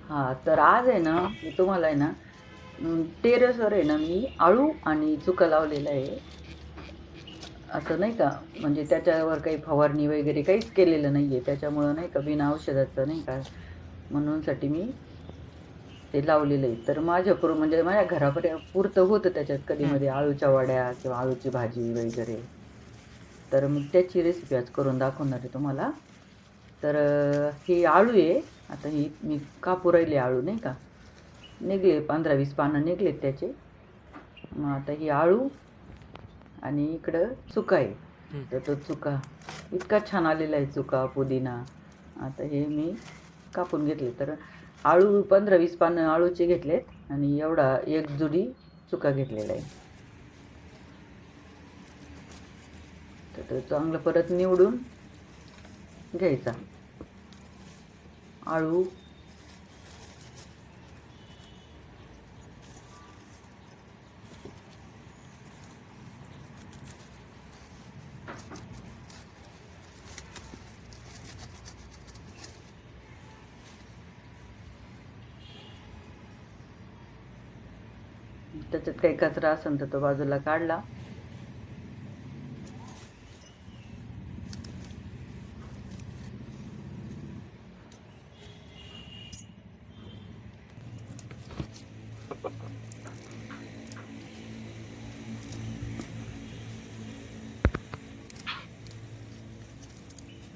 हां, तर आज आहे ना, मी तुम्हाला आहे ना, टेरेसवर आहे ना, मी अळू आणि चुका लावलेला आहे. असं नाही का, म्हणजे त्याच्यावर काही फवारणी वगैरे काहीच केलेलं नाहीये. त्याच्यामुळं नाही का बिना औषधाचं नाही का, म्हणूनसाठी मी ते लावलेलं आहे. तर म्हणजे माझ्या पुरतं होतं त्याच्यात हं. कधी-मधी अळूच्या वड्या किंवा अळूची भाजी वगैरे. तर मग त्याची रेसिपी आज करून दाखवणार आहे तुम्हाला. तर ही आळू आहे. आता ही मी कापू राहिले आळू नाही का. निघले 15-20 पानं निघलेत त्याचे. मग आता ही आळू आणि इकडं चुका आहे. हं. तर तो चुका इतका छान आलेला आहे चुका, पुदिना. आता हे मी कापून घेतले. तर आळू 15-20 पानं आळूचे घेतलेत आणि एवढा एक जुडी चुका घेतलेला आहे. तर तो चांगलं परत निवडून घ्यायचा. आळू त्याच्यात काही कचरा असेल तर तो बाजूला काढला.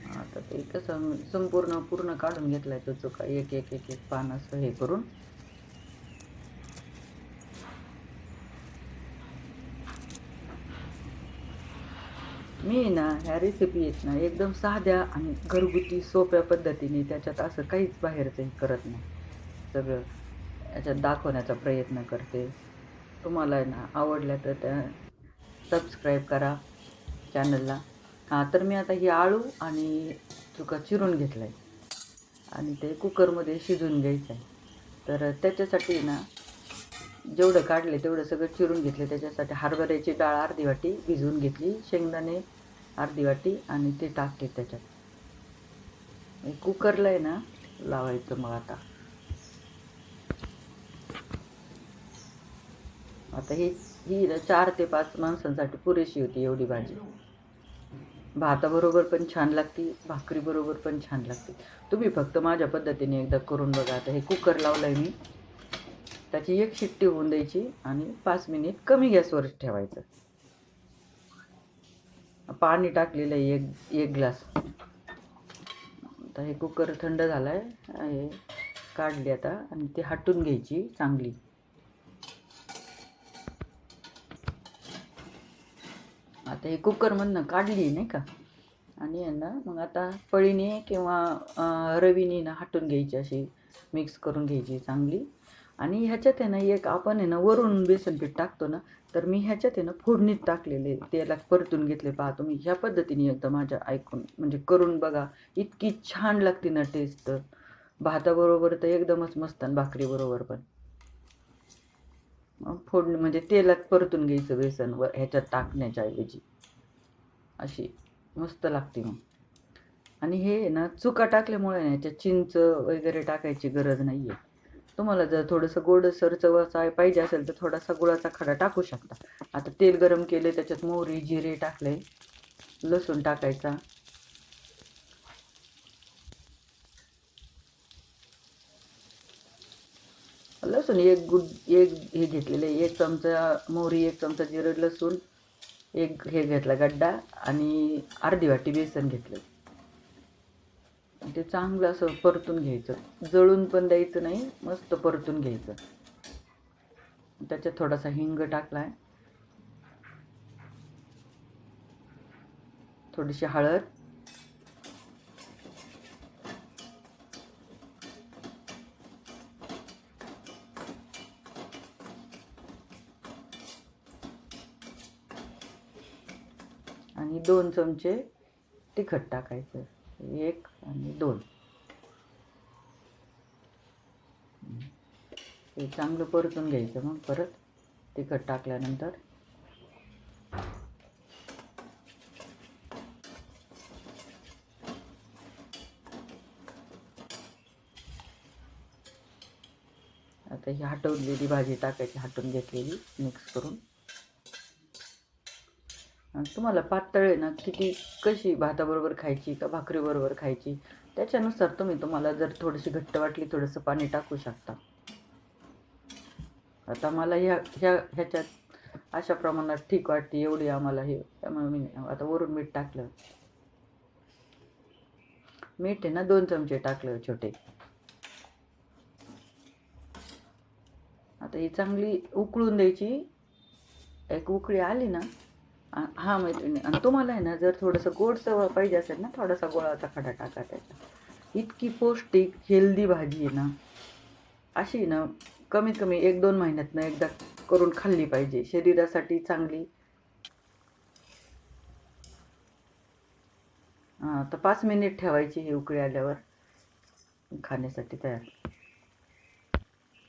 आता ते कसं पूर्ण काढून घेतलाय तो चुका एक पान असं हे करून. मी ना ह्या रेसिपी आहेत ना एकदम साध्या आणि घरगुती सोप्या पद्धतीने त्याच्यात असं काहीच बाहेरचं हे करत नाही. सगळं याच्यात दाखवण्याचा प्रयत्न करते. तुम्हाला आहे ना आवडल्या तर त्या सबस्क्राईब करा चॅनलला. हां, तर मी आता ही आळू आणि चुका चिरून घेतलाय आणि ते कुकरमध्ये शिजवून घ्यायचं आहे. तर त्याच्यासाठी ना जेवढं काढले तेवढं सगळं चिरून घेतले. त्याच्यासाठी हरभऱ्याची डाळ अर्धी वाटी भिजवून घेतली, शेंगदाणे अर्धी वाटी आणि ते टाकले त्याच्यात. कुकरला आहे ना लावायचं मग आता. आता ही ही 4 ते 5 माणसांसाठी पुरेशी होती एवढी भाजी. भाताबरोबर पण छान लागते, भाकरीबरोबर पण छान लागते. तुम्ही फक्त माझ्या पद्धतीने एकदा करून बघा. आता हे कुकर लावलंय मी. त्याची एक शिट्टी होऊन द्यायची आणि 5 मिनिट कमी गॅसवर ठेवायचं. पाणी टाकलेलं आहे एक ग्लास. आता हे कुकर थंड झालाय. हे काढली आता आणि ती हटून घ्यायची चांगली. आता हे कुकरमधनं काढली नाही का आणि आहे ना मग आता पळीने किंवा रवीने ना हटून घ्यायची अशी मिक्स करून घ्यायची चांगली. आणि ह्याच्यात आहे ना एक आपण आहे ना वरून बेसन पीठ टाकतो ना, तर मी ह्याच्यात आहे ना फोडणीत टाकलेले त्याला परतून घेतले. पहा तुम्ही ह्या पद्धतीने एकदा माझ्या ऐकून म्हणजे करून बघा. इतकी छान लागते ना टेस्ट. भाताबरोबर तर एकदमच मस्त आणि भाकरीबरोबर पण. फोडणी म्हणजे तेलात परतून घ्यायचं बेसन ह्याच्यात टाकण्याच्या ऐवजी अशी मस्त लागते मग. आणि हे ना चुका टाकल्यामुळे ना याच्यात चिंच वगैरे टाकायची गरज नाहीये. तुम्हाला जर थोडंसं गोडसर चव पाहिजे असेल तर थोडासा गुळाचा खडा टाकू शकता. आता तेल गरम केले त्याच्यात मोहरी जिरे टाकले, लसूण टाकायचा. लसूण एक हे घेतलेले, एक चमचा मोहरी, एक चमचा जिरे, लसूण, एक हे घेतला गड्डा आणि अर्धी वाटी बेसन घेतलं. ते चांगलं असं परतून घ्यायचं. जळून पण द्यायचं नाही, मस्त परतून घ्यायचं. त्याच्यात थोडासा हिंग टाकलाय, थोडीशी हळद, आणि 2 चमचे तिखट टाकायचं. 1 आणि 2. हे चांगलं परतून घ्यायचं मग परत तिखट टाकल्यानंतर. आता ही हटवलेली भाजी टाकायची, हटवून घेतलेली मिक्स करून. आणि तुम्हाला पातळ आहे ना किती कशी भाताबरोबर खायची का भाकरीबरोबर खायची त्याच्यानुसार तुम्हाला जर थोडीशी घट्ट वाटली थोडंसं पाणी टाकू शकता. आता मला ह्याच्यात अशा प्रमाणात ठीक वाटते एवढी आम्हाला हे, त्यामुळे मी आता वरून मीठ टाकलं. मीठ आहे ना 2 चमचे टाकलं छोटे. आता ही चांगली उकळून द्यायची. एक उकळी आली ना, हा मैत्रिणी, आणि तुम्हाला आहे ना जर थोडंसं गोडसर पाहिजे असेल ना थोडासा गुळाचा खडा टाका त्याच्यात. इतकी पौष्टिक हेल्दी भाजी आहे ना, अशी ना कमीत कमी 1-2 महिन्यातनं एकदा करून खाल्ली पाहिजे, शरीरासाठी चांगली. तर 5 मिनिट ठेवायची ही उकळी आल्यावर खाण्यासाठी तयार.